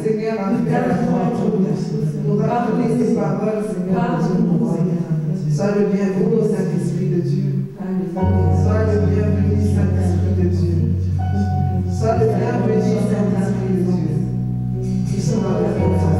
Seigneur, à faire la nous rappeler ces paroles, Seigneur, sois le bienvenu, Saint-Esprit de Dieu. Sois le bienvenu, Saint-Esprit de Dieu. Sois le bienvenu, Saint-Esprit de Dieu. Qui sera la force.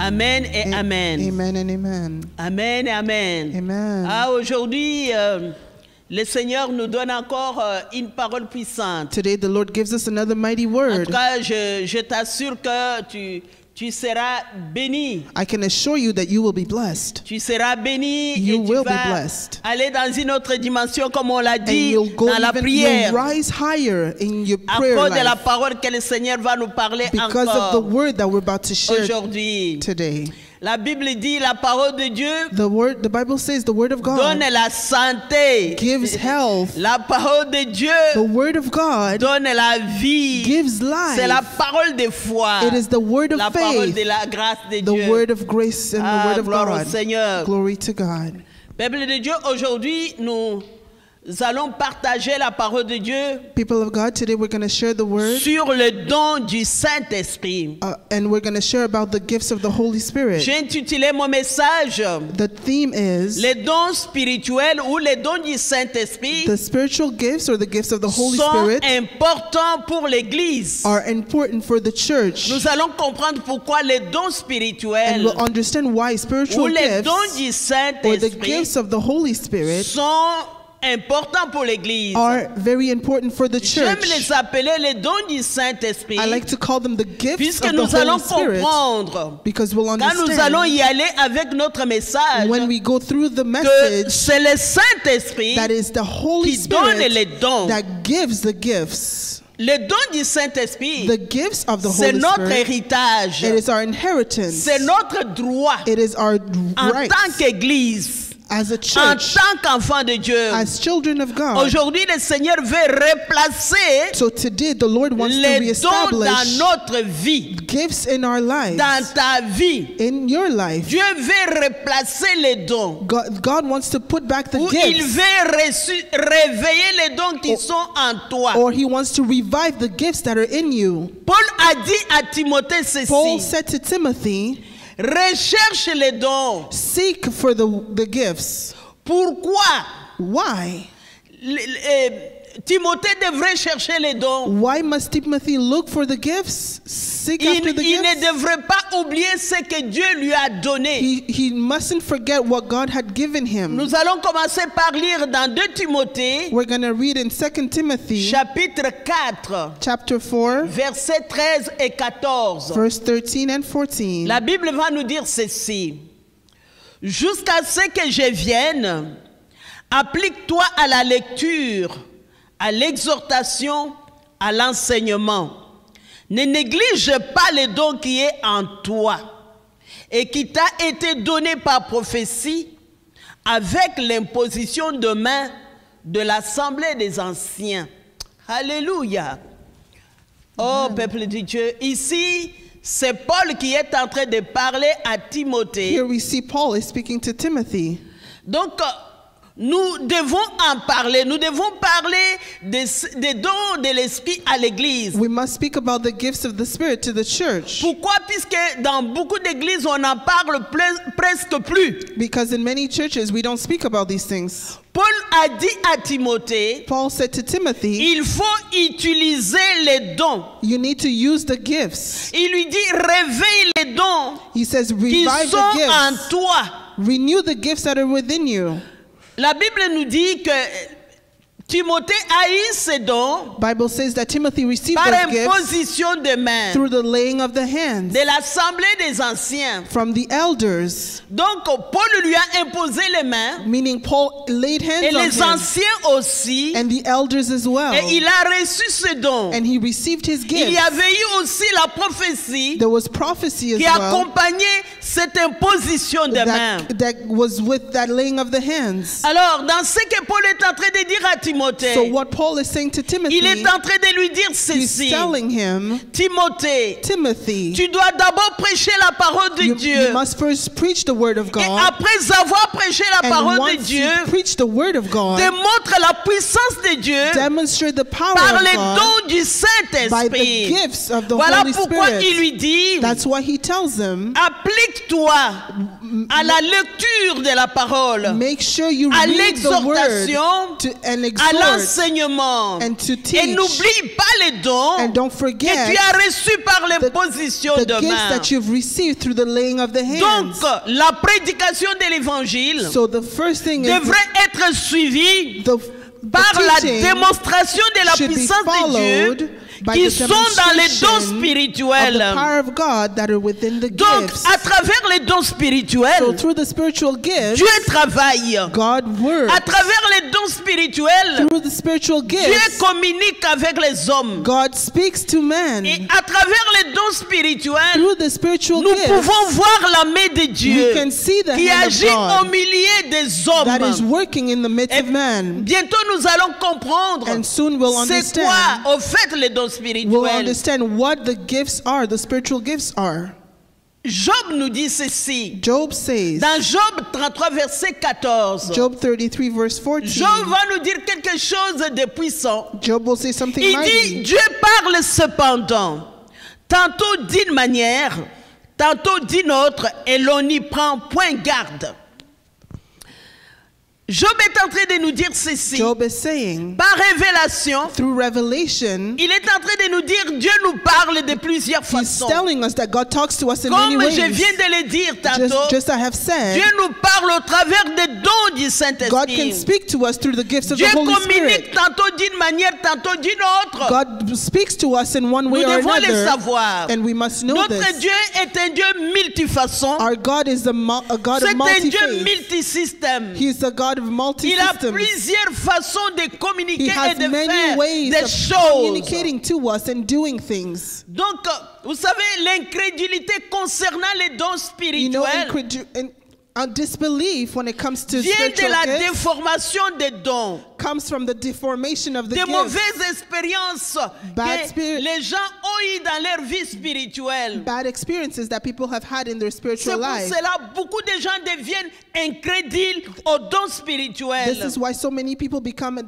Amen et amen. Amen and amen. Amen et amen. Amen. Ah, aujourd'hui, le Seigneur nous donne encore une parole puissante. Today the Lord gives us another mighty En word. tout cas, je t'assure que tu seras béni. I can assure you that you will be blessed. Tu seras béni You et tu will be vas blessed. aller dans une autre dimension, comme on l'a And dit, you'll go dans la even, prière. you'll rise higher in your À prayer cause de la life parole que le Seigneur va nous parler because of the encore word that we're about to share aujourd'hui. today. La Bible dit, la parole de Dieu The Bible says the word of donne God la santé. gives health. La parole de Dieu The word of God donne la vie. gives C'est la life. parole de foi. It is the word La of parole faith, de la grâce de the Dieu. word of grace and the word of gloire au God. Seigneur. Glory to God. Peuple de Dieu, aujourd'hui, nous allons partager la parole de Dieu People of God, today we're going to share the word sur le don du Saint-Esprit. and we're going to share about the gifts of the Holy Spirit. J'ai intitulé mon message The theme is les dons spirituels ou les dons du Saint-Esprit the spiritual gifts or the gifts of the Holy sont Spirit importants pour l'Église. are important for the church. Nous allons comprendre pourquoi les dons And spirituels we'll understand why ou spiritual les dons gifts du or the Saint-Esprit gifts of the Holy Spirit sont importants pour l'Église. are very important for the J'aime church. les appeler les dons du Saint-Esprit I like to call them the gifts puisque of the nous allons Holy Spirit comprendre because we'll quand nous allons understand y aller avec notre message when we go through the que message c'est le Saint-Esprit that is the Holy qui donne les Spirit dons. that gives the gifts. Les dons du Saint-Esprit, The gifts of the c'est Holy notre Spirit, héritage. it is our inheritance. C'est notre droit It is our en right tant qu'Église, as a en church, tant qu'enfant de Dieu. as children of God. Aujourd'hui, le Seigneur veut replacer So today the Lord wants to les dons dans reestablish notre vie, gifts in our lives, dans ta vie. in your life. Dieu veut replacer les dons. God wants to put back the Ou il gifts, veut réveiller les dons qui sont en toi. or he wants to revive the gifts that are in you. Paul a dit à Timothée Paul ceci, said to Timothy, recherche les dons. seek for the gifts. Pourquoi? Why? Timothée devrait chercher les dons. Why must Timothy look for the gifts? Seek after the Il ne gifts? devrait pas oublier ce que Dieu lui a donné. He mustn't forget what God had given him. Nous allons commencer par lire dans 2 Timothée, We're going to read in 2 Timothy chapitre 4, chapter 4, versets 13 et 14. verse 13 and 14. La Bible va nous dire ceci. Jusqu'à ce que je vienne, applique-toi à la lecture, à l'exhortation, à l'enseignement. Ne néglige pas le don qui est en toi et qui t'a été donné par prophétie avec l'imposition de main de l'assemblée des anciens. Alléluia. Oh, peuple de Dieu, ici, c'est Paul qui est en train de parler à Timothée. Here we see Paul is speaking to Timothy. Donc, nous devons en parler. Nous devons parler des dons de l'Esprit à l'Église. We must speak about the gifts of the Spirit to the church. Pourquoi? Puisque dans beaucoup d'églises, on n'en parle presque plus. Because in many churches, we don't speak about these things. Paul a dit à Timothée, Paul said to Timothy, il faut utiliser les dons. you need to use the gifts. Il lui dit, réveille les dons He says, qui revive sont the en gifts. toi. Renew the gifts that are within you. La Bible nous dit que Timothée a eu ces dons Bible says that Timothy received par those gifts imposition de main through the laying of the hands de l'Assemblée des anciens. from the elders, Donc, Paul lui a imposé les mains, meaning Paul laid et hands on les him, anciens aussi, and the elders as well, et il a reçu ce don. and he received his Il gifts. y avait eu aussi la prophétie There was prophecy as qui well accompagnait cette imposition de main. that was with that laying of the hands. Alors, dans ce que Paul est en train de dire à Timothée, So what Paul is saying to Timothy, il est en train de lui dire he's ceci. telling him, Timothée, Timothy, tu dois d'abord prêcher la parole de you Dieu. must first preach the word of Et God, après avoir prêché la and parole de once Dieu, you preach the word of God, démontre la puissance de Dieu demonstrate the power par of les God dons du by the Saint-Esprit. gifts of the Voilà Holy pourquoi Spirit. il lui dit, That's why he tells them, applique-toi à la lecture de la parole, make sure you à read the word l'exhortation, and à exhort l'enseignement. and to Et teach. n'oublie pas les dons And don't que forget tu as reçus par l'imposition the de gifts main. that you've received through the laying of the Donc, hands. la prédication de l'évangile So the first thing is devrait être suivie the par la teaching démonstration de la should be puissance de followed Dieu by qui the sont dans les dons demonstration of spirituels. the power of God that are within the Donc, gifts. à travers les dons So spirituels, through the spiritual gifts, Dieu travaille. God works. À travers les dons spirituels, Through the spiritual Dieu gifts, communique avec les hommes. God speaks to man. Et à travers les dons spirituels, Through the spiritual nous gifts, pouvons voir la main de we Dieu can see the qui hand of agit au God milieu des that is hommes. working in the midst Et of man. bientôt nous allons comprendre And soon we'll c'est quoi understand. au fait les dons We'll spirituels. understand what the gifts are, the spiritual gifts are. Job nous dit ceci. Job says, Dans Job 33 verset 14. Job 33 verse 14, Job va nous dire quelque chose de puissant. Job will say something Il dit, mighty. Dieu parle cependant, tantôt d'une manière, tantôt d'une autre, et l'on n'y prend point garde. Job est en train de nous dire ceci. Job is saying, Par révélation, through revelation, il est en train de nous dire, Dieu nous parle de plusieurs he's façons. telling us that God talks to us in many Comme ways. je viens de le dire tantôt, Just I have said, Dieu nous parle au travers des dons du God can Saint-Esprit. speak to us through the gifts of Dieu the Holy communique Spirit. tantôt d'une manière, tantôt d'une autre. God speaks to us in one way Nous or devons le another, savoir. and we must know Notre this. Dieu est un Dieu multifaçon. Our God is a God C'est of un Dieu multi-faith. multisystème. He's a God of Il a multi-systems. plusieurs façons de He communiquer et has de many faire ways des of choses. communicating to us and doing things. Donc, vous savez, l'incrédulité concernant les dons You know, spirituels disbelief when it comes to vient de spiritual la gifts déformation des dons. comes from the deformation of the De gifts. mauvaises expériences Bad que spirit. les gens ont eues dans leur vie spirituelle. Bad experiences that people have had in their C'est spiritual pour life. cela beaucoup de gens deviennent incrédules aux dons spirituels. This is why so many people become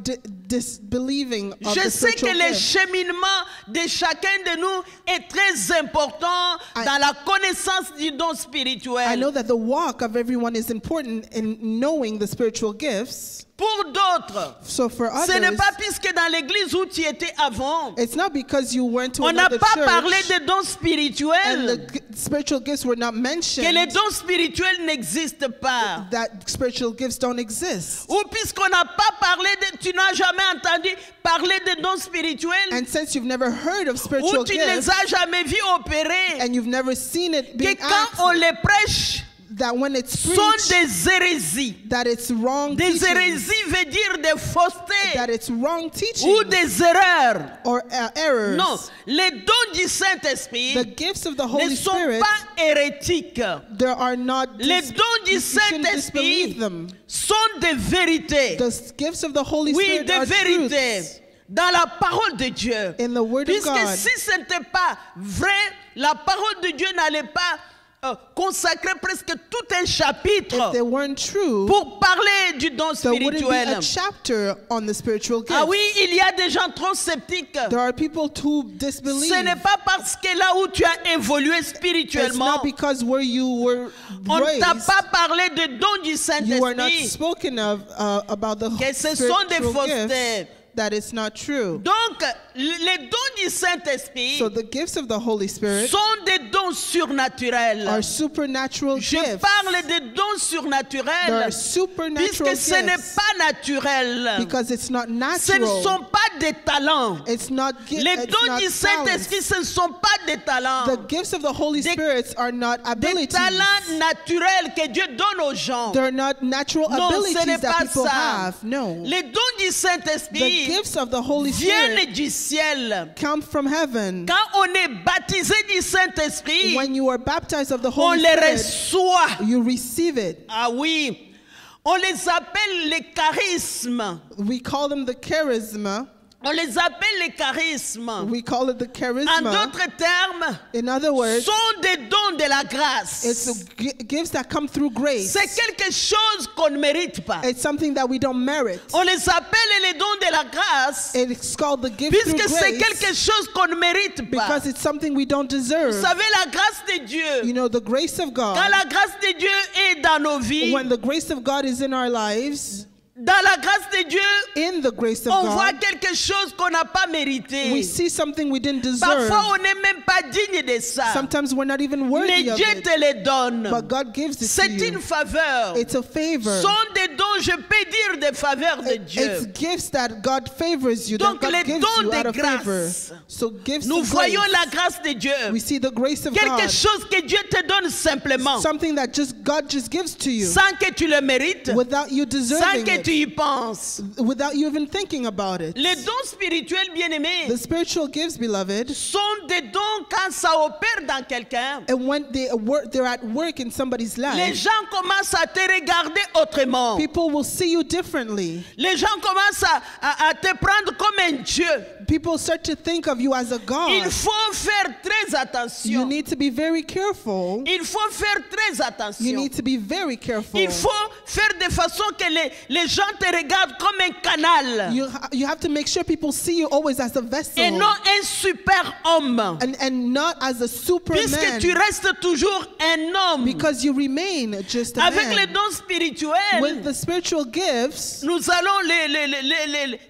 disbelieving of Je the sais que spiritual le gifts. cheminement de chacun de nous est très important dans la connaissance du don I spirituel. know that the walk of everyone is important in knowing the spiritual gifts. Pour d'autres, So for ce n'est others, pas puisque dans l'église où tu étais avant, it's not because you went to on n'a another pas parlé church de dons and spirituels the spiritual gifts were not que les mentioned dons spirituels n'existent pas. that spiritual gifts don't exist. Ou puisqu'on n'a pas parlé de, tu n'as jamais entendu parler de dons spirituels, And since you've never heard of ou spiritual tu ne les gifts as jamais vus opérer, and you've never seen it que being quand on acted, les prêche, that when it's sont preached, des hérésies. that it's wrong Des teaching, hérésies veut dire des faussetés that it's wrong teaching ou des erreurs. or errors. Non, les dons du Saint-Esprit The gifts of the ne Holy sont Spirit, pas hérétiques. there are not Les dons du you shouldn't disbelieve Saint-Esprit them. sont des vérités. The gifts of the Holy Oui, Spirit des are vérités truths dans la parole de Dieu. in the Word of Puisque God. si ce n'était pas vrai, la parole de Dieu n'allait pas consacrer presque tout un chapitre If they weren't true, pour parler du don there wouldn't be spirituel. a chapter on the spiritual gifts. Ah oui, il y a des gens trop sceptiques. There are people who disbelieve. Ce n'est pas parce que là où tu as évolué It's spirituellement, not because where you were on ne t'a raised, pas parlé de don du you are not Saint-Esprit, spoken of about the que ce sont des spiritual faussetés. gifts, that it's not true. Donc, les dons du Saint-Esprit So the gifts of the Holy Spirit sont des dons surnaturels. are supernatural Je gifts. parle des dons There surnaturels are supernatural puisque ce n'est gifts pas naturel. because it's not Ce ne natural. sont pas des talents. It's not Les it's dons not du talents. Saint-Esprit, ce ne sont pas des talents. The gifts of the Holy Des- Spirit are not Des abilities. talents naturels que Dieu donne aux gens. They're not natural Non, ce n'est abilities that pas people ça. have. No. Les dons du The Saint-Esprit gifts of the Holy Spirit viennent du ciel. come from heaven. Quand on est baptisé du Saint-Esprit, When you are baptized of the on Holy les Spirit, reçoit. you receive it. Ah oui, on les appelle les charismes. We call them the charisma. On les appelle les charismes. We call it the En charisma. d'autres termes, In other words, sont des dons de la grâce. it's the gifts that come through grace. C'est quelque chose qu'on ne mérite pas. It's something that we don't merit. On les appelle les dons de la grâce It's called the gift through puisque c'est quelque grace chose qu'on ne mérite pas. because it's something we don't Vous deserve. savez, la grâce de Dieu, You know, the grace of quand God, la grâce de Dieu est dans nos vies, when the grace of God is in our lives, dans la grâce de Dieu, in the grace of on voit God, quelque chose qu'on n'a pas mérité. we see something we didn't deserve. Parfois, on n'est même pas digne de ça. Sometimes we're not even Mais worthy of Dieu it, te les donne. but God gives it C'est to you. une faveur. It's a favor. Sont des dons, je peux dire, des faveurs de Dieu. It's gifts that God favors you, Donc, that les God gives dons you de out of favor. grâce. So gifts Nous of voyons grace. la grâce de Dieu. We see the grace of Quelque God. chose que Dieu te donne simplement, Something that just God just gives to you sans que tu le mérites, without you sans deserving que tu it, y penses. without you even thinking about it. Les dons spirituels, bien-aimés, The spiritual gifts, beloved, sont des dons quand ça opère dans quelqu'un. and when they're at work in somebody's Les life, gens commencent à te regarder autrement. people will see you differently. Les gens commencent à te prendre comme un Dieu. People start to think of you as a Il God. faut faire très You attention. need to be very careful. Il faut faire très You attention. need to be very careful. Il faut faire de façon que les gens te regardent comme un canal You have to make sure people see you always as a vessel et non un super homme. and not as a Puisque superman, tu restes toujours un homme. because you remain just a Avec les man. dons spirituels, With the spiritual gifts, nous allons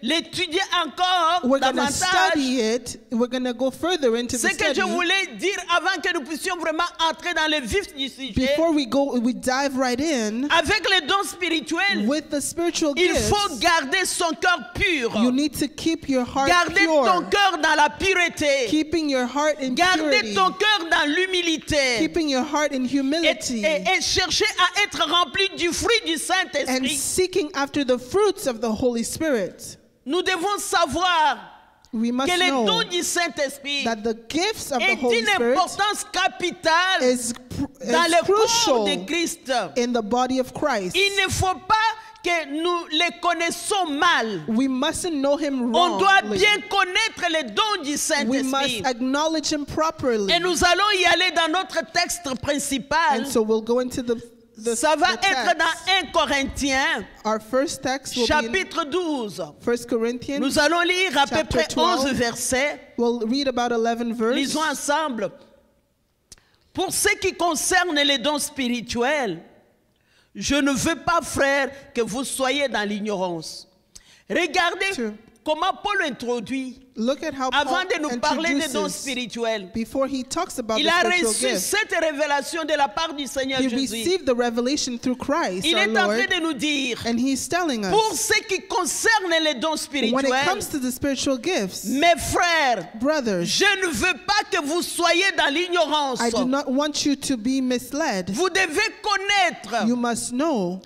l'étudier encore we're going to davantage. study it. We're going to go further into the Ce que je study. voulais dire avant que nous puissions vraiment entrer dans le vif du sujet, Before we dive right in, avec les dons spirituels, with the spiritual il gifts, faut garder son cœur pur. you need to keep your heart Garder ton pure. cœur dans la pureté. Keeping your heart in Garder purity. ton cœur dans l'humilité. Keeping your heart in humility. Et chercher à être rempli du fruit du And Saint-Esprit. seeking after the fruits of the Holy Spirit. Nous devons savoir We must que les know dons du Saint-Esprit that the gifts of the est Holy d'une Spirit importance capitale is dans le corps crucial de Christ. in the body of Christ. Il ne faut pas que nous les connaissons mal. We mustn't know him On doit wrongly. bien connaître les dons du We Saint-Esprit. must acknowledge him properly. Et nous allons y aller dans notre texte principal. And so we'll go into the Ça va the être text. dans 1 Corinthiens, Our first text will be in chapitre 12. 1 Corinthians. Nous allons lire à peu Chapter près 11 12. versets. We'll read about 11 verses. Lisons ensemble. Pour ce qui concerne les dons spirituels, je ne veux pas, frères, que vous soyez dans l'ignorance. Regardez Sure. comment Paul introduit, Look at how avant Paul de nous parler des dons introduces, spirituels. before he talks about Il the a spiritual reçu gifts. cette révélation de la part du Seigneur He Jésus. received the revelation through Christ, Il our est en Lord, train de nous dire, and he's telling us, pour ce qui concerne les dons when spirituels, it comes to the spiritual gifts, mes frères, brothers, je ne veux pas que vous soyez dans l'ignorance. I do not want you to be misled. Vous devez connaître You must know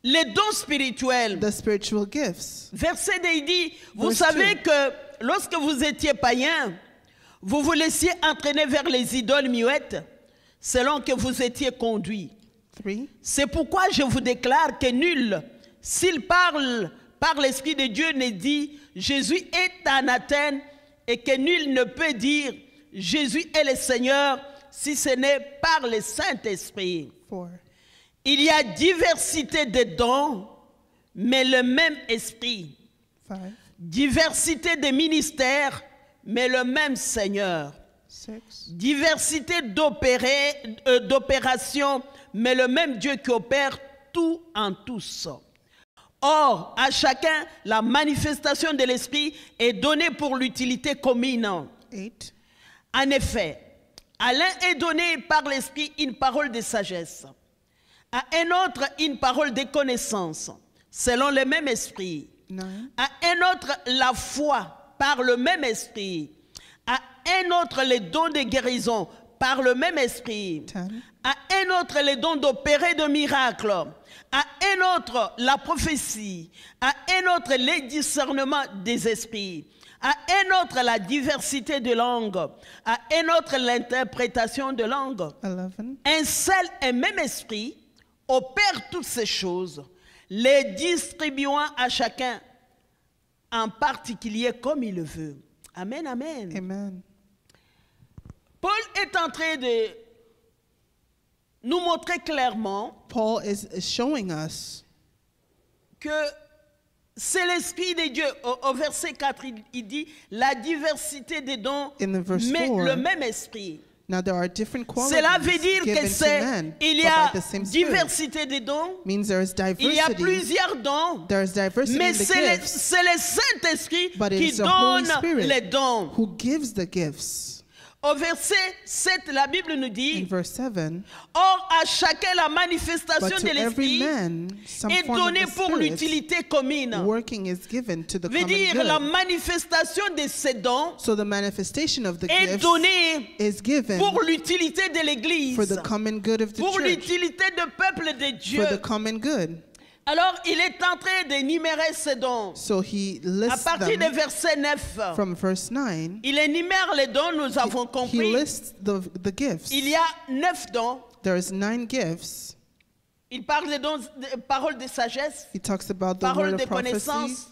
les dons spirituels. the spiritual gifts. Verset 2, il dit, vous Verse savez 2. que lorsque vous étiez païens, vous vous laissiez entraîner vers les idoles muettes, selon que vous étiez conduits. 3. C'est pourquoi je vous déclare que nul, s'il parle par l'Esprit de Dieu, ne dit Jésus est anathème, et que nul ne peut dire Jésus est le Seigneur si ce n'est par le Saint-Esprit. 4. Il y a diversité de dons, mais le même esprit. 5. Diversité de ministères, mais le même Seigneur. 6. Diversité d'opérations, mais le même Dieu qui opère tout en tous. Or, à chacun, la manifestation de l'Esprit est donnée pour l'utilité commune. 8. En effet, à l'un est donné par l'Esprit une parole de sagesse, à un autre une parole de connaissance, selon le même Esprit, 9. à un autre la foi par le même Esprit, à un autre les dons de guérison par le même Esprit, 10. à un autre les dons d'opérer de miracles, à un autre la prophétie, à un autre les discernements des esprits, à un autre la diversité de langues, à un autre l'interprétation de langues. 11. Un seul et même esprit opère toutes ces choses, les distribuant à chacun en particulier comme il le veut. Amen, amen. Amen. Paul est en train de nous montrer clairement Paul is showing us que c'est l'Esprit de Dieu. Au verset 4, il dit la diversité des dons, in the verse mais 4. le même esprit. Now there are different Cela veut qualities dire que given to c'est, men, il y but a by the same Spirit. diversité de dons, Means there is il y a diversity. plusieurs dons, There is diversity mais in the c'est gifts, le Saint-Esprit but it qui is the Holy donne Spirit les dons. who gives the gifts. Au verset 7, la Bible nous In dit, verse 7, or à chacun la but manifestation to de every l'Esprit man some est form of donnée the pour Spirit l'utilité commune. working is given to the Veut common dire la good. manifestation de ces dons So the manifestation of the est gifts donnée is given pour l'utilité de l'Église, for the common good of the pour church, l'utilité du peuple de Dieu. for the common good. Alors, il est en train d'énumérer ces dons. So he À lists partir them du verset 9, from verse 9. il énumère les dons, nous avons He compris. lists the gifts. Il y a 9 dons. There's 9 gifts. Il parle des dons, de paroles de sagesse, He talks about the paroles word de of prophecy, connaissance,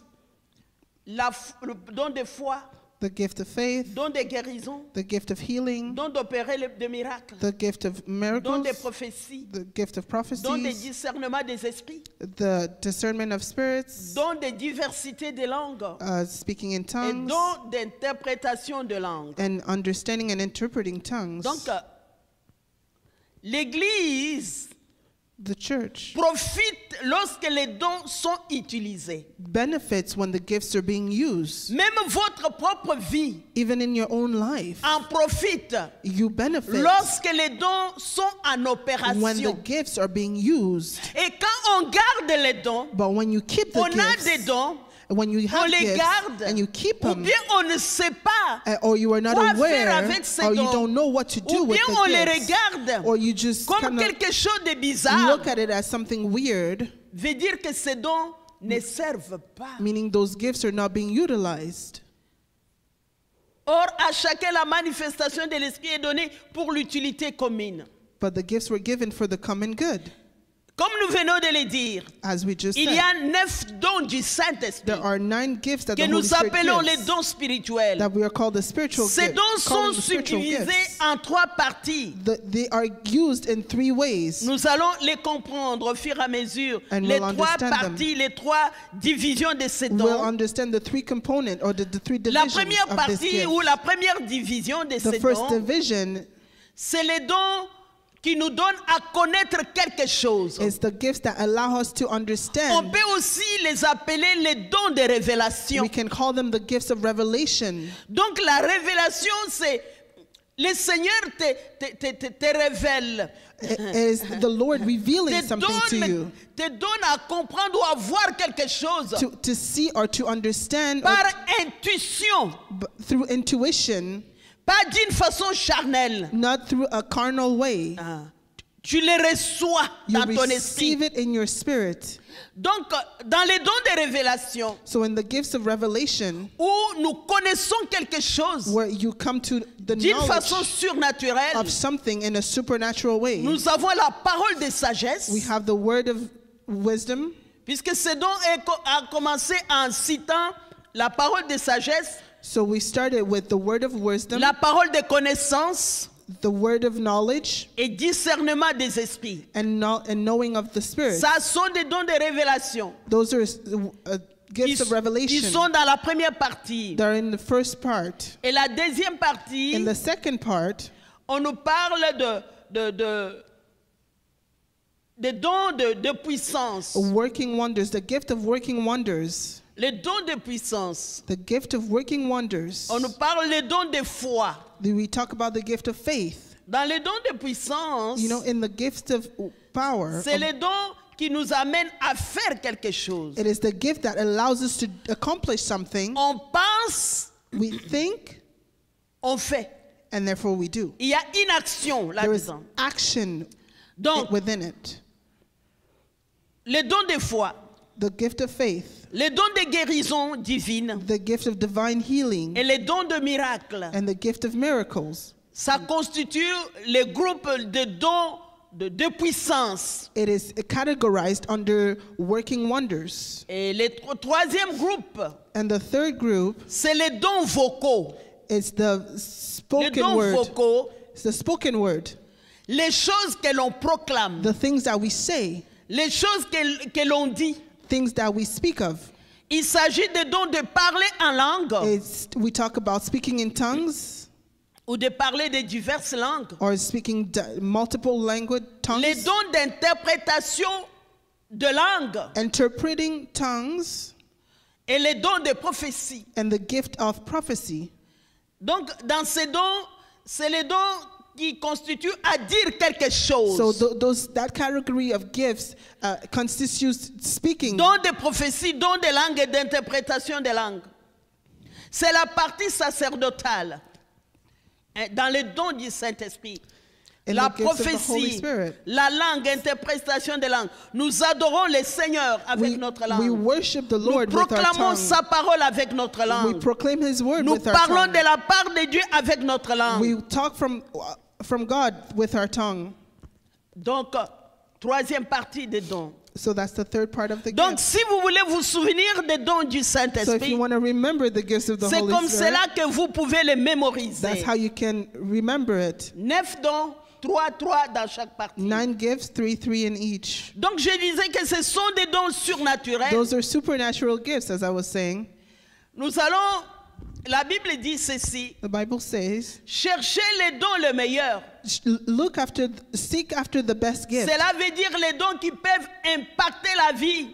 le don de foi, the gift of faith, don de guérison, the gift of healing, don d'opérer des miracles, the gift of don miracles, de prophétie, the gift of don de prophecies, discernement des esprits, the discernment of spirits, don de diversité des langues speaking in et tongues, don d'interprétation de langues. and understanding and interpreting tongues. Donc, l'Église The church profite lorsque les dons sont utilisés. benefits when the gifts are being used. Même votre propre vie Even in your own life, en profite you benefit lorsque les dons sont en when the opération. gifts are being used. Et quand on garde les dons, But when you keep the on a des gifts, dons, when you on have les gifts garde, and you keep ou them, bien on ne sait pas, or you are not quoi faire aware, avec ces or you dons, don't know what to do ou with bien on les the gifts, regarde or you just comme kind of quelque chose de bizarre, look at it as something weird, veut dire que ces dons ne servent pas. meaning those gifts are not being utilized. Or, à chacun la manifestation de l'Esprit est donnée pour l'utilité commune. But the gifts were given for the common good, Comme nous venons de le dire, as we just il y said. a 9 dons du Saint-Esprit There are 9 gifts that que the Holy nous Spirit appelons les gives, dons spirituels. that we are called the spiritual Ces gifts. dons sont calling the spiritual subdivisés gifts. en 3 parties. They are used in 3 ways. Nous allons les comprendre au fur et à mesure. And Les we'll 3 understand parties, les 3 divisions de ces We'll dons. understand the 3 components or the 3 La divisions première of this partie gift. ou la première division de The ces first dons, division c'est les dons qui nous donnent à connaître quelque chose. is the gifts that allow us to On understand. peut aussi les appeler les dons de révélation. We can call them the gifts of revelation. Donc la révélation, c'est le Seigneur te révèle. It is the Lord revealing something to you, Te donne à comprendre ou à voir quelque chose to see or to understand par intuition, through intuition, pas d'une façon charnelle. not through a carnal way. Tu les reçois You dans ton receive esprit. it in your spirit. Donc, dans les dons de révélation, So in the gifts of revelation, où nous connaissons quelque chose where you come to the d'une façon knowledge surnaturelle, of something in a supernatural way, nous avons la parole de sagesse, we have the word of wisdom, puisque ce don a commencé en citant la parole de sagesse, so we started with the word of wisdom, la parole de connaissance the word of knowledge, et discernement des esprits. and knowing of the spirit. Ça sont des dons de révélation. Those are Qui gifts of revelation. sont dans la première partie. They're in the first part. Et la deuxième partie, In the second part, on nous parle de dons de puissance. working wonders, the gift of working wonders, Les dons de puissance. the gift of working wonders. On nous parle des dons de foi. We talk about the gift of faith. Dans les dons de puissance, You know, in the gift of power, c'est les dons qui nous amènent à faire quelque chose. it is the gift that allows us to accomplish something. On pense, We think, on fait. and therefore we do. Il y a une action There is là-dedans. action Donc, within it. les dons de foi, The gift of faith, les dons de guérison divine the gift of divine healing, et les dons de miracle, and the gift of miracles. ça constitue le groupe de dons de puissance. It is categorized under working wonders. Et le troisième groupe, And the third group c'est les dons vocaux. is the Les spoken dons word. vocaux, It's the spoken word. les choses que l'on proclame, The things that we say, les choses que l'on dit. things that we speak of. Il s'agit des dons de parler en langue We talk about speaking in tongues, ou de parler de diverses langues, or speaking multiple language les tongues, dons d'interprétation de langue interpreting tongues, et les dons de prophétie. and the gift of prophecy. Donc, dans ces dons, c'est les dons qui constituent à dire quelque chose. So that category of gifts constitutes speaking. Dons de prophétie, dons de langue et d'interprétation de langue. C'est la partie sacerdotale dans les dons du Saint-Esprit. In La the gifts of the Holy prophétie, Spirit. la langue, interprétation de langue. Nous adorons le Seigneur avec notre We langue. worship the Nous Lord with our proclamons tongue. sa parole avec notre We langue. proclaim His word Nous with our parlons tongue. de la part de Dieu avec notre langue. We talk from God with our tongue. Donc, troisième partie des dons. So that's the third part of the Donc, gift. si vous voulez vous souvenir des dons du So if Saint-Esprit, you want to remember the gifts of the c'est Holy comme Spirit, cela que vous pouvez les that's mémoriser. how you can remember it. 9 dons, 3 dans chaque partie. 9 gifts, 3 in each. Donc, je disais que ce sont des dons surnaturels. Those are supernatural gifts, as I was saying. Nous allons, la Bible dit ceci, The Bible says, cherchez les dons les meilleurs. seek after the best gift. Cela veut dire les dons qui peuvent impacter la vie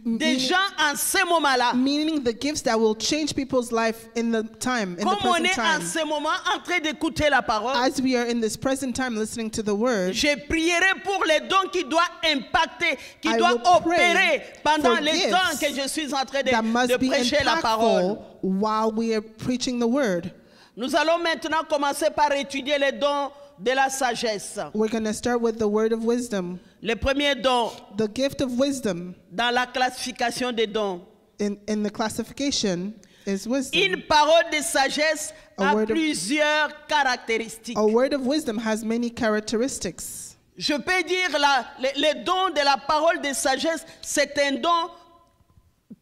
des gens en ce moment-là. Meaning the gifts that will change people's life in the time, in the Comme on present est en time. ce moment en train d'écouter la parole, As we are in this present time listening to the word, je prierai pour les dons qui doivent impacter, qui I doivent will pray opérer pendant for les gifts temps que je suis en train that must de be prêcher la parole. impactful while we are preaching the word. Nous allons maintenant commencer par étudier les dons de la sagesse. We're going to start with the word of wisdom. Le premier don The gift of wisdom dans la classification des dons. in the classification is wisdom. Une parole de sagesse A a word of- plusieurs caractéristiques. A word of wisdom has many characteristics. Je peux dire les dons de la parole de sagesse, c'est un don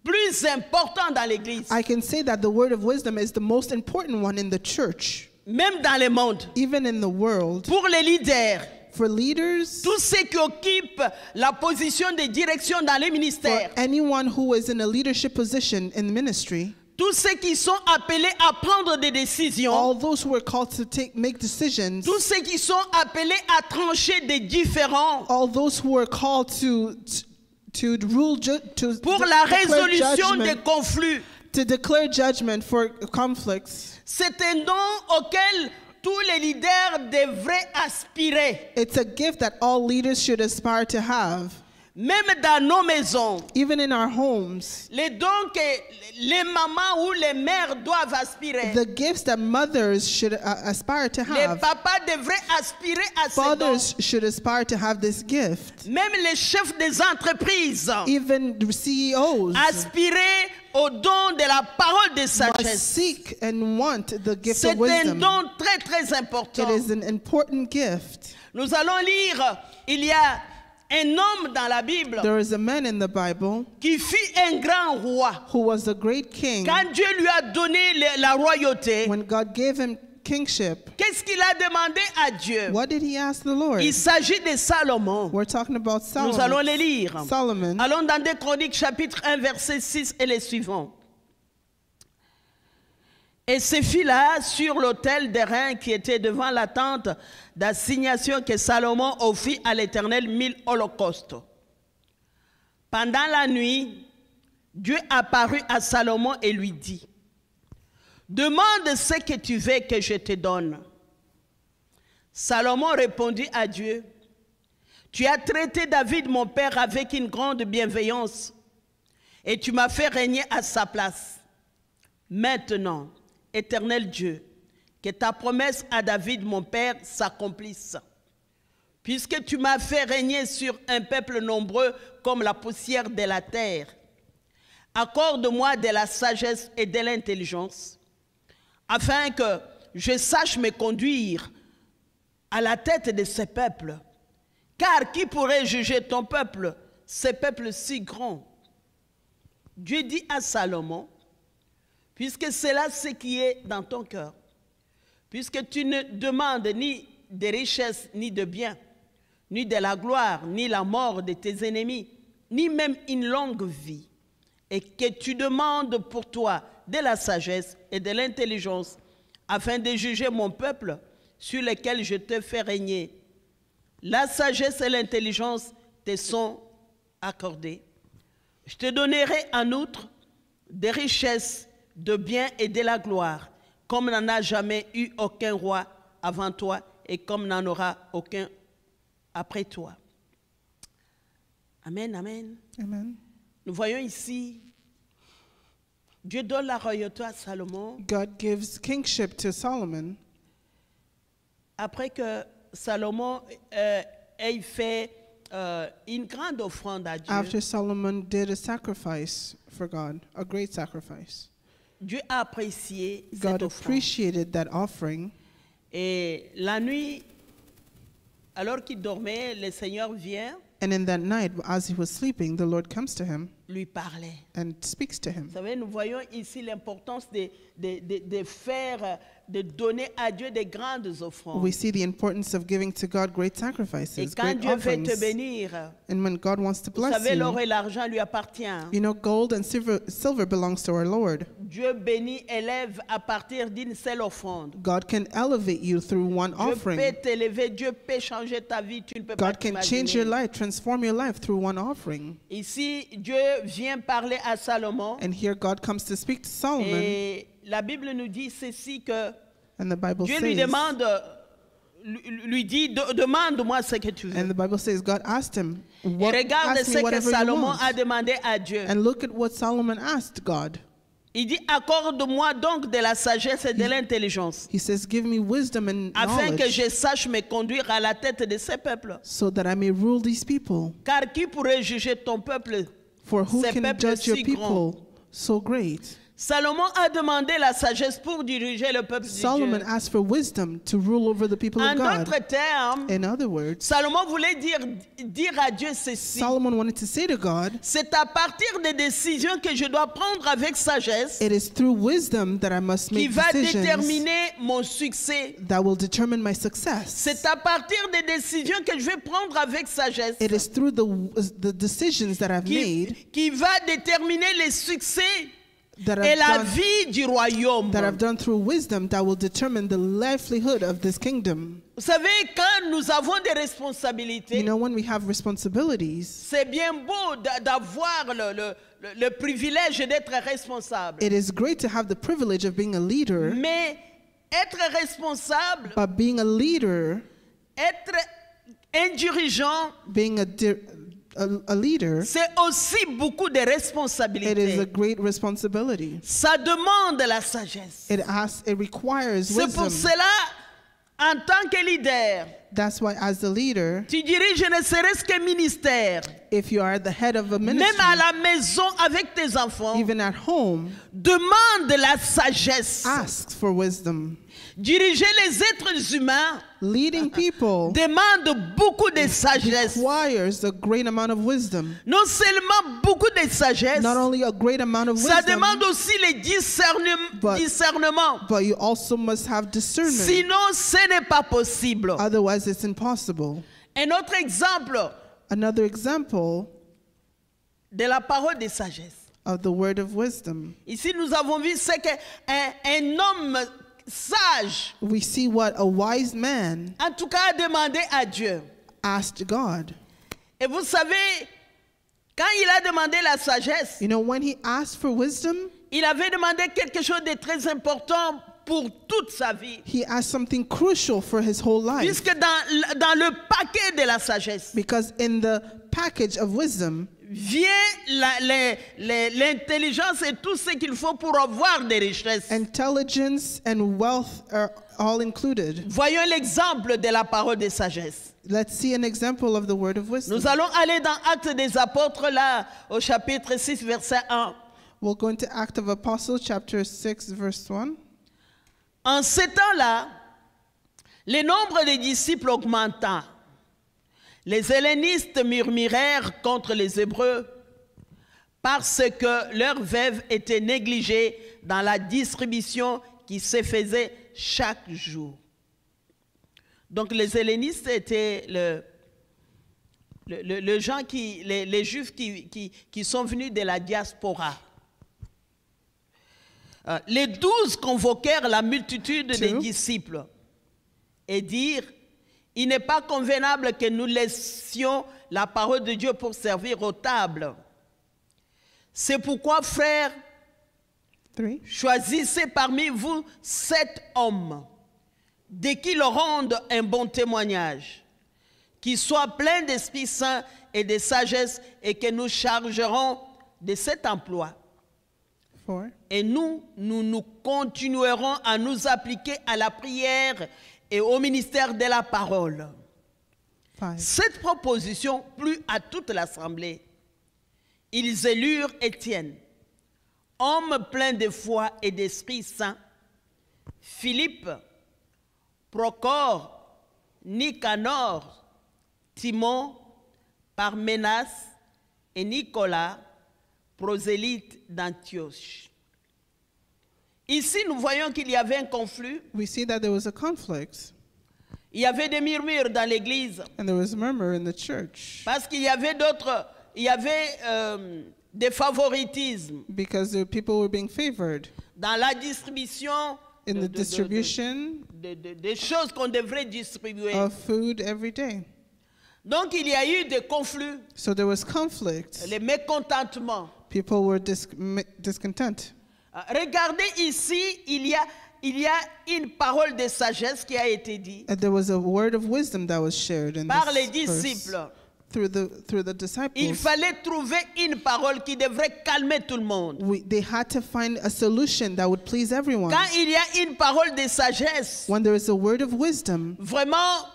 plus important dans l'Église, I can say that the word of wisdom is the most important one in the church, même dans le monde. even in the world. Pour les leaders, For leaders, tous ceux qui occupent la position de direction dans les for ministères, anyone who is in a leadership position in ministry, tous ceux qui sont appelés à prendre des décisions, all those who are called to make decisions, tous ceux qui sont appelés à trancher des différends all those who are called to rule, to pour la declare résolution des judgment, conflits. to declare judgment for conflicts. C'est un don auquel tous les leaders devraient aspirer, It's a gift that all leaders should aspire to have, même dans nos maisons. even in our homes. Les dons que les mamans ou les mères doivent aspirer. The gifts that mothers should aspire to Les have. papas devraient aspirer à ces dons. Fathers should aspire to have this gift. Même les chefs des entreprises Even the CEOs aspirer au don de la parole de must sagesse. seek and want the gift C'est of un wisdom. don très très It important. is an important gift. Nous allons lire, il y a un homme dans la Bible There is a man in the Bible qui fut un grand roi. who was a great king. Quand Dieu lui a donné la royauté, When God gave him kingship, qu'est-ce qu'il a demandé à Dieu? what did he ask the Lord? Il s'agit de Salomon. We're talking about Nous allons Solomon. les lire. Solomon. Allons dans 2 Chroniques chapitre 1 verset 6 et les suivants. Et ce fit là sur l'autel d'airain qui était devant la tente d'assignation que Salomon offrit à l'Éternel 1000 holocaustes. Pendant la nuit, Dieu apparut à Salomon et lui dit: demande ce que tu veux que je te donne. Salomon répondit à Dieu: tu as traité David mon père avec une grande bienveillance et tu m'as fait régner à sa place. Maintenant, Éternel Dieu, que ta promesse à David mon père s'accomplisse. Puisque tu m'as fait régner sur un peuple nombreux comme la poussière de la terre, accorde-moi de la sagesse et de l'intelligence, afin que je sache me conduire à la tête de ce peuple. Car qui pourrait juger ton peuple, ce peuple si grand? Dieu dit à Salomon: puisque c'est là ce qui est dans ton cœur, puisque tu ne demandes ni de richesses, ni de biens, ni de la gloire, ni la mort de tes ennemis, ni même une longue vie, et que tu demandes pour toi de la sagesse et de l'intelligence, afin de juger mon peuple sur lequel je te fais régner. La sagesse et l'intelligence te sont accordées. Je te donnerai en outre des richesses, de biens et de la gloire, comme n'en a jamais eu aucun roi avant toi et comme n'en aura aucun après toi. Amen, amen. Amen. Nous voyons ici, Dieu donne la royauté à Salomon God gives kingship to Solomon après que Salomon ait fait une grande offrande à Dieu. after Solomon did a sacrifice for God, a great sacrifice. Dieu a apprécié cette God offrande. appreciated that offering. Et la nuit, alors qu'il dormait, le Seigneur vient, And in that night, as he was sleeping, the Lord comes to him lui parlait. and speaks to him. Vous savez, nous voyons ici l'importance de faire, de donner à Dieu des grandes offrandes. We see the importance of giving to God great Et sacrifices, quand great Dieu veut te offerings. bénir, And when God wants to vous bless savez, l'or you, et l'argent lui appartiennent. you know, gold and silver belongs to our Lord. Dieu bénit, élève à partir d'une seule offrande. God can elevate you through one Dieu offering. peut t'élever, Dieu peut changer ta vie, tu ne peux pas God can change your t'imaginer. life, transform your life through one offering. Ici, Dieu vient parler à Salomon. And here God comes to speak to Solomon, Et la Bible nous dit ceci que and the Bible Dieu lui says, demande, lui dit, demande-moi ce que tu veux. and the Bible says, God asked him, Et what, regarde ask ce me que whatever you Salomon want. a demandé à Dieu. And look at what Solomon asked God. Il dit, accorde-moi donc de la sagesse et de l'intelligence, He says, give me wisdom and afin que knowledge je sache me conduire à la tête de ces peuples. so that I may rule these people. Car qui pourrait juger ton peuple, For who ces can peuples judge your si grands? people so great? Salomon a demandé la sagesse pour diriger le peuple de Solomon Dieu. asked for wisdom to rule over the people of En God. d'autres termes, In other words, Salomon voulait dire à Dieu ceci. Solomon wanted to say to God, C'est à partir des décisions que je dois prendre avec sagesse it is through wisdom that I must qui make va decisions déterminer mon succès. that will determine my success. C'est à partir des décisions que je vais prendre avec sagesse It is through the decisions that I've made qui va déterminer les succès that et la I've done, vie du royaume. that I've done through wisdom that will determine the livelihood of this kingdom. Vous savez, quand nous avons des responsabilités, You know, when we have responsibilities, c'est bien beau d'avoir le privilège d'être responsable. it is great to have the privilege of being a leader, Mais être responsable, but being a leader, être un dirigeant, being a leader, c'est aussi beaucoup de it is a responsabilités. great responsibility. Ça demande la sagesse. It requires C'est pour wisdom. cela, en tant que leader, That's why as the leader, tu diriges ne serait-ce qu'un ministère. if you are the head of a Même ministry, à la maison avec tes enfants, even at home, demande la sagesse. ask for wisdom. Diriger les êtres humains Leading people demande beaucoup de sagesse. requires a great amount of wisdom. Non seulement beaucoup de sagesse, Not only a great amount of ça wisdom, demande aussi le discernement. but you also must have discernment. Sinon, ce n'est pas possible. Otherwise, it's impossible. Un autre exemple Another example de la parole de sagesse. of the word of wisdom. Ici, nous avons vu ce qu'un homme sage, We see what a wise man en tout cas, a demandé à Dieu. asked God. Et vous savez, quand il a demandé la sagesse, You know, when he asked for wisdom, il avait demandé quelque chose de très important pour toute sa vie. he asked something crucial for his whole life. Puisque dans le paquet de la sagesse Because in the package of wisdom vient l'intelligence et tout ce qu'il faut pour avoir des richesses. intelligence and wealth are all included. Voyons l'exemple de la parole de sagesse. Let's see an example of the word of wisdom. Nous allons aller dans Actes des Apôtres, là, au chapitre 6, verset 1. We'll go into Act of Apostles, chapter 6, verse 1. En ce temps-là, le nombre des disciples augmenta. Les hellénistes murmurèrent contre les Hébreux parce que leurs veuves étaient négligées dans la distribution qui se faisait chaque jour. Donc les hellénistes étaient les gens les Juifs qui sont venus de la diaspora. Les 12 convoquèrent la multitude des Two. disciples et dirent, il n'est pas convenable que nous laissions la parole de Dieu pour servir aux tables. C'est pourquoi, frères, 3. choisissez parmi vous 7 hommes, de qui leur rendent un bon témoignage, qui soient pleins d'Esprit Saint et de sagesse, et que nous chargerons de cet emploi. 4. Et nous continuerons à nous appliquer à la prière et au ministère de la parole. 5. Cette proposition plut à toute l'assemblée. Ils élurent Étienne, homme plein de foi et d'Esprit Saint, Philippe, Procore, Nicanor, Timon, Parménas et Nicolas, prosélytes d'Antioche. Ici, nous voyons qu'il y avait un conflit. We see that there was a conflict Il y avait des murmures dans l'église and there was murmur in the church parce qu'il y avait des favoritismes because the people were being favored dans la distribution in the distribution des choses qu'on devrait distribuer. of food every day. Donc, il y a eu des conflits, So there was conflict. les mécontentements. People were discontent. Regardez ici, il y a une parole de sagesse qui a été dite And there was a word of wisdom that was shared in par les this verse disciples. through the Il disciples. fallait trouver une parole qui devrait calmer tout le monde. They had to find a solution that would please everyone. Quand il y a une parole de sagesse, When there is a word of wisdom, vraiment,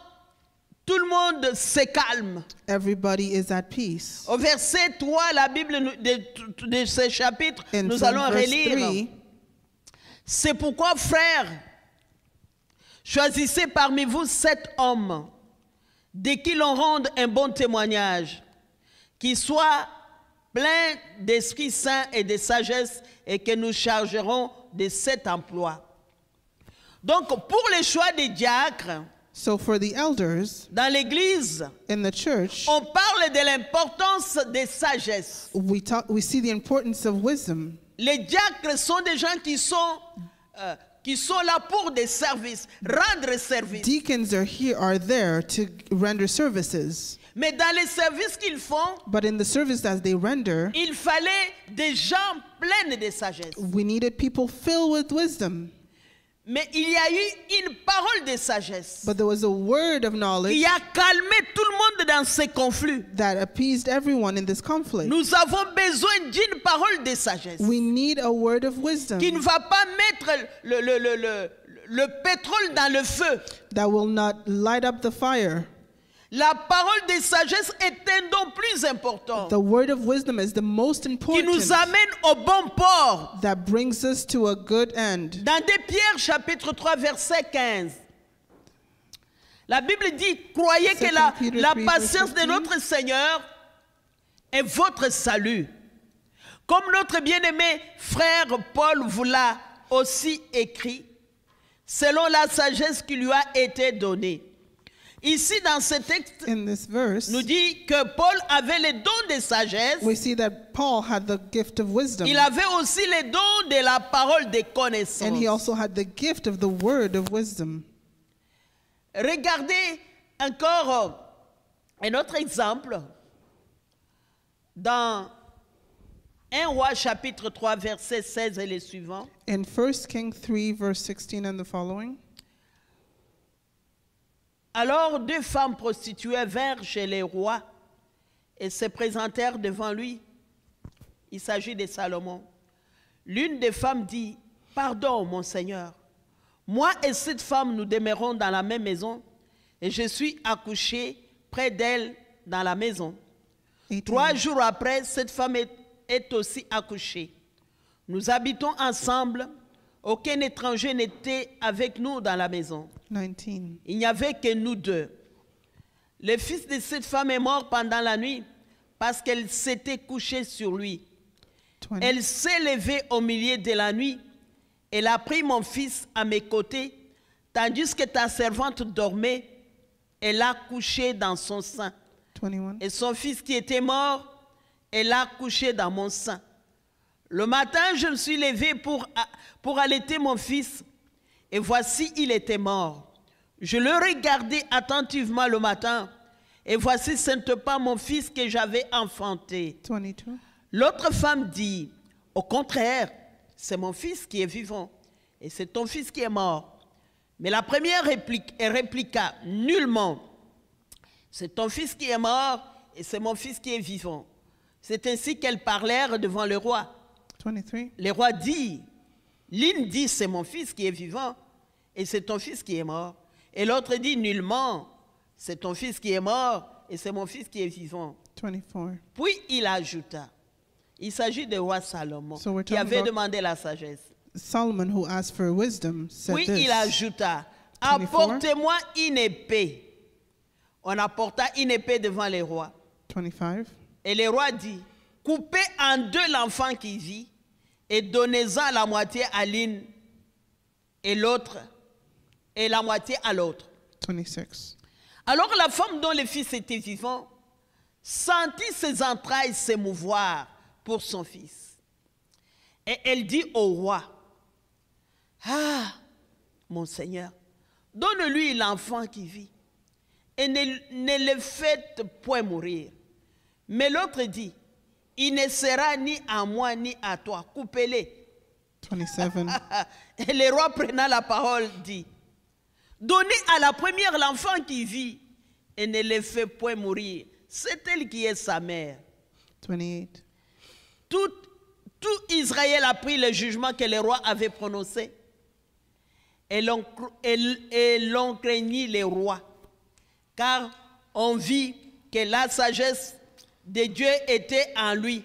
tout le monde se calme. everybody is at peace. Au verset 3, la Bible de ce chapitre, And nous from allons verse relire. 3, C'est pourquoi, frères, choisissez parmi vous 7 hommes, de qui l'on rende un bon témoignage, qui soient pleins d'Esprit Saint et de sagesse, et que nous chargerons de cet emploi. Donc, pour les choix des diacres, so for the elders dans l'Église, in the church, on parle de l'importance de sagesse. we see the importance of wisdom. Les diacres sont des gens qui sont là pour des services, rendre service. Deacons are there to render services. Mais dans les services qu'ils font, But in the service that they render, il fallait des gens pleins de sagesse. we needed people filled with wisdom. Mais il y a eu une parole de sagesse But there was a word of knowledge qui a calmé tout le monde dans ces conflits. that appeased everyone in this conflict. Nous avons besoin d'une parole de sagesse We need a word of wisdom qui ne va pas mettre le pétrole dans le feu. that will not light up the fire. La parole de sagesse est un don plus important The word of wisdom is the most qui important nous amène au bon port. that brings us to a good end. Dans 2 Pierre chapitre 3 verset 15, la Bible dit, croyez que 2 Peter la 3, patience verset de notre Seigneur est votre salut. Comme notre bien-aimé frère Paul vous l'a aussi écrit, selon la sagesse qui lui a été donnée. Ici, dans ce texte, In this verse, nous dit que Paul avait les dons de sagesse. we see that Paul had the gift of wisdom, Il avait aussi les dons de la parole de connaissance. and he also had the gift of the word of wisdom. Regardez encore un autre exemple dans 1 Roi chapitre 3 verset 16 et les suivants. In 1 Kings 3, verse 16 and the following, Alors 2 femmes prostituées vinrent chez les rois et se présentèrent devant lui. Il s'agit de Salomon. L'une des femmes dit, « Pardon, mon Seigneur, moi et cette femme, nous demeurons dans la même maison, et je suis accouchée près d'elle dans la maison. 18. 3 jours après, cette femme est aussi accouchée. Nous habitons ensemble. Aucun étranger n'était avec nous dans la maison. 19. Il n'y avait que nous deux. Le fils de cette femme est mort pendant la nuit parce qu'elle s'était couchée sur lui. 20. Elle s'est levée au milieu de la nuit. Elle a pris mon fils à mes côtés, tandis que ta servante dormait. Elle l'a couché dans son sein. 21. Et son fils qui était mort, elle l'a couché dans mon sein. Le matin, je me suis levée pour allaiter mon fils, et voici, il était mort. Je le regardais attentivement le matin, et voici, ce n'était pas mon fils que j'avais enfanté. 22. L'autre femme dit, au contraire, c'est mon fils qui est vivant, et c'est ton fils qui est mort. Mais la première répliqua, nullement, c'est ton fils qui est mort, et c'est mon fils qui est vivant. C'est ainsi qu'elles parlèrent devant le roi. 23. Le roi dit, l'une dit, c'est mon fils qui est vivant, et c'est ton fils qui est mort. Et l'autre dit, nullement, c'est ton fils qui est mort, et c'est mon fils qui est vivant. 24. Puis il ajouta, il s'agit du roi Salomon, So we're qui talking avait about demandé la sagesse. Solomon, who asked for wisdom, said Puis this. il ajouta, 24. apportez-moi une épée. On apporta une épée devant les rois. 25. Et le roi dit, coupez en deux l'enfant qui vit et donnez-en la moitié à l'une et l'autre, et la moitié à l'autre. 26. Alors la femme dont le fils était vivant sentit ses entrailles s'émouvoir pour son fils. Et elle dit au roi, ah, mon Seigneur, donne-lui l'enfant qui vit et ne le faites point mourir. Mais l'autre dit, il ne sera ni à moi ni à toi, coupez-les. 27. Et le roi prenant la parole dit, donnez à la première l'enfant qui vit et ne le fait point mourir. C'est elle qui est sa mère. 28. Tout Israël a pris le jugement que le roi avait prononcé. Et l'on craignit les rois, car on vit que la sagesse de Dieu était en lui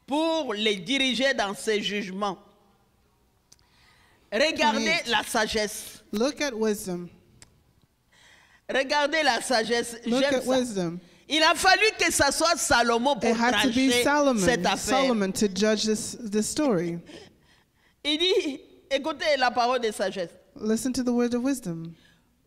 pour les diriger dans ses jugements. Regardez la sagesse. Look at wisdom. Regardez la sagesse. Look J'aime at ça. wisdom. Il a fallu que ça soit Salomon pour It had to be trancher cette affaire. Solomon to judge this story. Il dit, écoutez la parole de sagesse. Listen to the word of wisdom.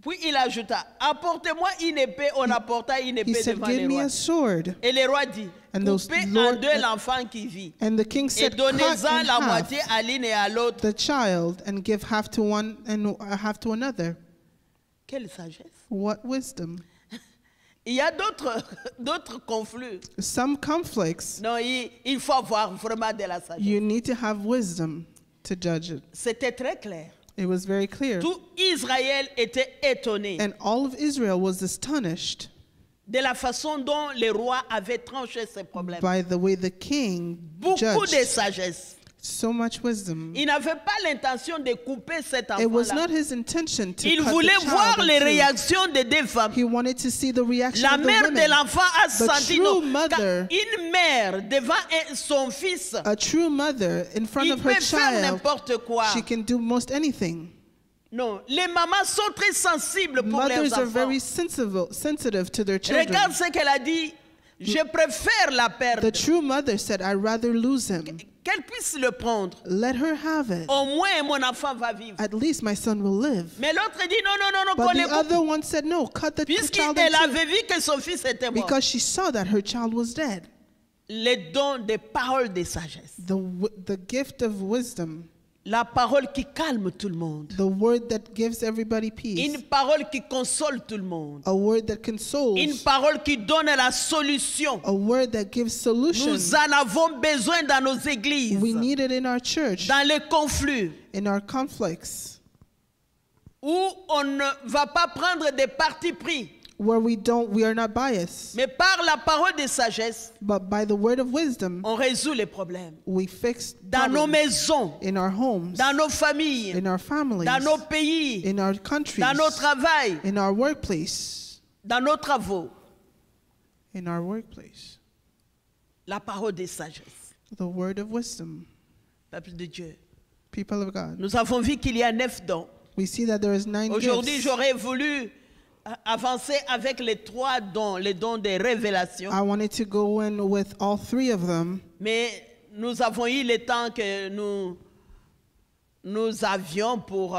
Puis il ajouta, apportez-moi une épée. On apporta une He épée said, devant give le me roi. a sword. Et le roi dit, And those coupez en Lord- deux l'enfant qui vit. And the king Et said, cut donnez-en in la half moitié à l'une et à l'autre. the child and give half to one and half to another. Quelle sagesse. What wisdom? Il y a d'autres conflits. Some conflicts, Non, il faut avoir vraiment de la sagesse. you need to have wisdom to judge it. C'était très clair. It was very clear. Tout Israël était étonné And all of Israel was astonished de la façon dont le roi avait tranché ses problèmes. by the way the king Beaucoup de judged. sagesse. So much wisdom. Il n'avait pas l'intention de couper cet It was enfant-là. not his intention to Il cut voulait the voir child les in two. réactions des deux femmes. He wanted to see the reaction La of the mère de women. l'enfant a The senti true non. mother- Une mère devant son fils, A true mother in front il of her peut faire child, n'importe quoi. she can do most anything. Non, les mamans sont très sensibles pour Mothers leurs are enfants. very sensitive to their children. Regarde ce qu'elle a dit. Je préfère la perdre. The true mother said, I'd rather lose him. Qu'elle puisse le prendre. Let her have it. Au moins, mon enfant va vivre. At least my son will live. Mais l'autre dit non, non, non, non, But qu'on the les coupe. other one said, no, cut the child in Puisqu'elle two. avait vu que son fils était mort. Because she saw that her child was dead. Les dons des paroles de sagesse. The gift of wisdom, La parole qui calme tout le monde. the word that gives everybody peace, Une parole qui console tout le monde. a word that consoles, Une parole qui donne la solution. a word that gives solution. Nous en avons besoin dans nos églises, We need it in our church, dans les conflits, in our conflicts, où on ne va pas prendre des partis pris, where we are not biased, mais par la parole de sagesse, but by the word of wisdom, on résout les problèmes. we fix Dans nos problems maisons, in our homes, dans nos familles, in our families, dans nos pays, in our countries, dans nos travails, in our workplace, dans nos travaux. in our workplace. La parole de sagesse. The word of wisdom, Peuple de Dieu. people of God. Nous avons vu qu'il y a 9 dons. We see that there is 9 Aujourd'hui, gifts. j'aurais voulu avancer avec les 3 dons, les dons des révélations. I wanted to go in with all 3 of them, Mais nous avons eu le temps que nous avions pour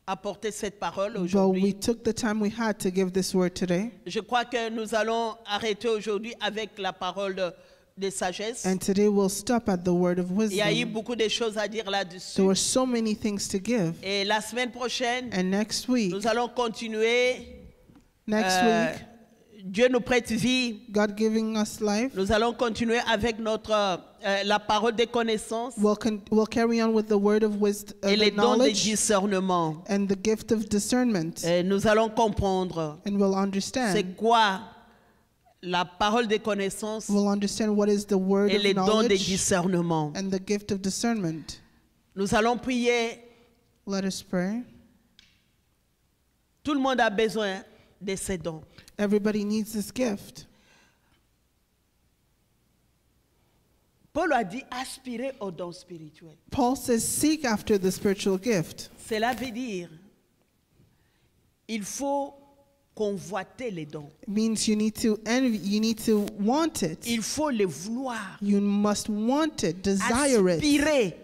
apporter cette parole but we aujourd'hui. took the time we had to give this word today. Je crois que nous allons arrêter aujourd'hui avec la parole de sagesse. And today we'll stop at the word of Il y a eu wisdom. beaucoup de choses à dire là-dessus. There were so many things to give. Et la semaine prochaine, And next week, nous allons continuer. next week, Dieu nous prête vie. God giving us life. Nous allons continuer avec notre la parole des connaissances We'll carry on with the word of wisdom, et les the dons de knowledge discernement. and the gift of discernment. Et nous allons comprendre And we'll c'est understand. quoi la parole des connaissances We'll understand what is the word et of les dons de knowledge discernement. and the gift of discernment. Nous allons prier. Let us pray. Tout le monde a besoin de ces dons. Everybody needs this gift. Paul a dit aspirer aux dons spirituels. Paul says, seek after the spiritual gift. Cela veut dire il faut convoiter les dons. It means you need to envy, you need to want it. Il faut les vouloir. You must want it, desire it, Aspirer.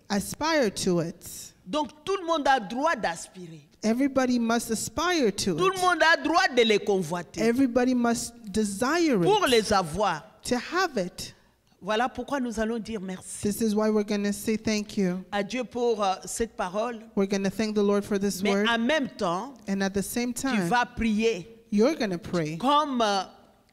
aspire to it. Donc tout le monde a droit d'aspirer. Everybody must aspire to Tout le it. monde a droit de les convoiter Everybody must desire pour it, les avoir. to have it. Voilà pourquoi nous allons dire merci This is why we're going to say thank you. à Dieu pour cette parole. We're going to thank the Lord for this Mais word. en même temps, And at the same tu time, vas prier you're going to pray comme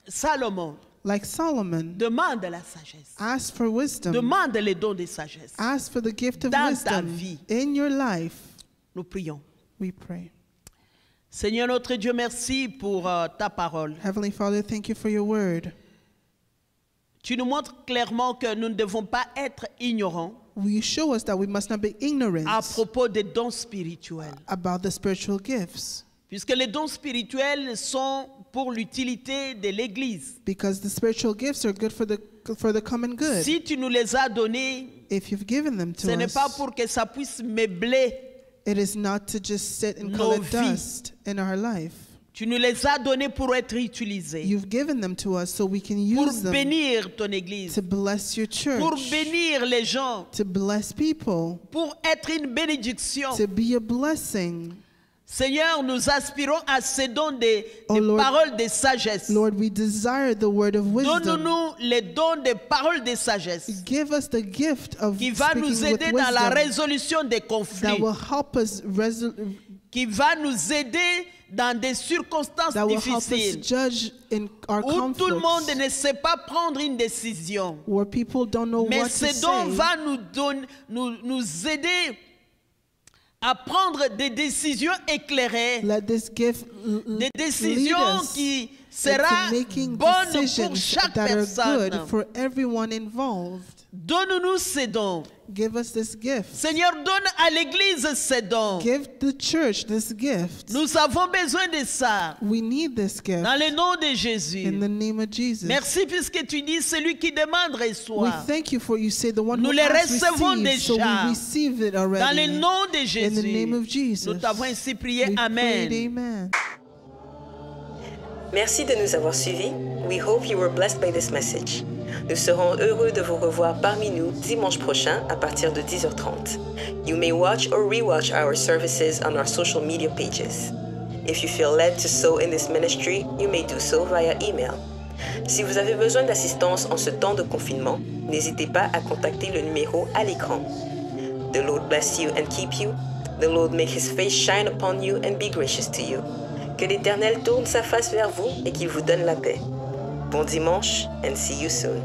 Salomon. like Solomon. Demande la sagesse. Ask for wisdom. Demande les dons de sagesse. Ask for the gift of Dans ta wisdom vie. in your life. Nous prions. We pray. Seigneur notre Dieu, merci pour ta parole. Heavenly Father, thank you for your word. Tu nous montres clairement que nous ne devons pas être ignorants Will you show us that we must not be ignorant à propos des dons spirituels. about the spiritual gifts? Puisque les dons spirituels sont pour l'utilité de l'Église. Because the spiritual gifts are good for the common good. Si tu nous les as donnés, If you've given them ce to n'est pas us, pour que ça puisse meubler. it is not to just sit and Nos collect vies. dust in our life. Tu nous les as donnés pour être utilisés. You've given them to us so we can Pour use them bénir ton Église. to bless your Pour church, bénir les gens. to bless people, Pour être une bénédiction. to be a blessing. Seigneur, nous aspirons à ces dons des Oh Lord, paroles de sagesse. Lord, we desire the word of wisdom. Donne-nous les dons des paroles de sagesse Give us the gift of qui va nous speaking with aider dans la wisdom résolution des that conflits, will help us qui va nous aider dans des circonstances that will help us difficiles judge in our où tout le monde conflicts, ne sait pas prendre une décision. where people don't know Mais what to ce don say. va nous aider à prendre des décisions éclairées, Let this gift des lead décisions us qui into seront making bonnes pour decisions chaque that are personne. good for everyone involved. Donne-nous ces dons. Give us this gift. Seigneur, donne à l'Église ces dons. Give the church this gift. Nous avons besoin de ça. We need this gift Dans le nom de in Jésus. the name of Jesus. Merci puisque tu dis celui qui demande We reçoit. thank you for you say the one Nous who les asks recevons receives, so déjà. we receive it Dans already. le nom de In the name of Jésus. Jesus. Nous t'avons ainsi prié. We Amen. prayed, amen. Merci de nous avoir suivis. We hope you were blessed by this message. Nous serons heureux de vous revoir parmi nous dimanche prochain à partir de 10h30. You may watch or rewatch our services on our social media pages. If you feel led to sow in this ministry, you may do so via email. Si vous avez besoin d'assistance en ce temps de confinement, n'hésitez pas à contacter le numéro à l'écran. The Lord bless you and keep you. The Lord make his face shine upon you and be gracious to you. Que l'Éternel tourne sa face vers vous et qu'il vous donne la paix. Bon dimanche and see you soon.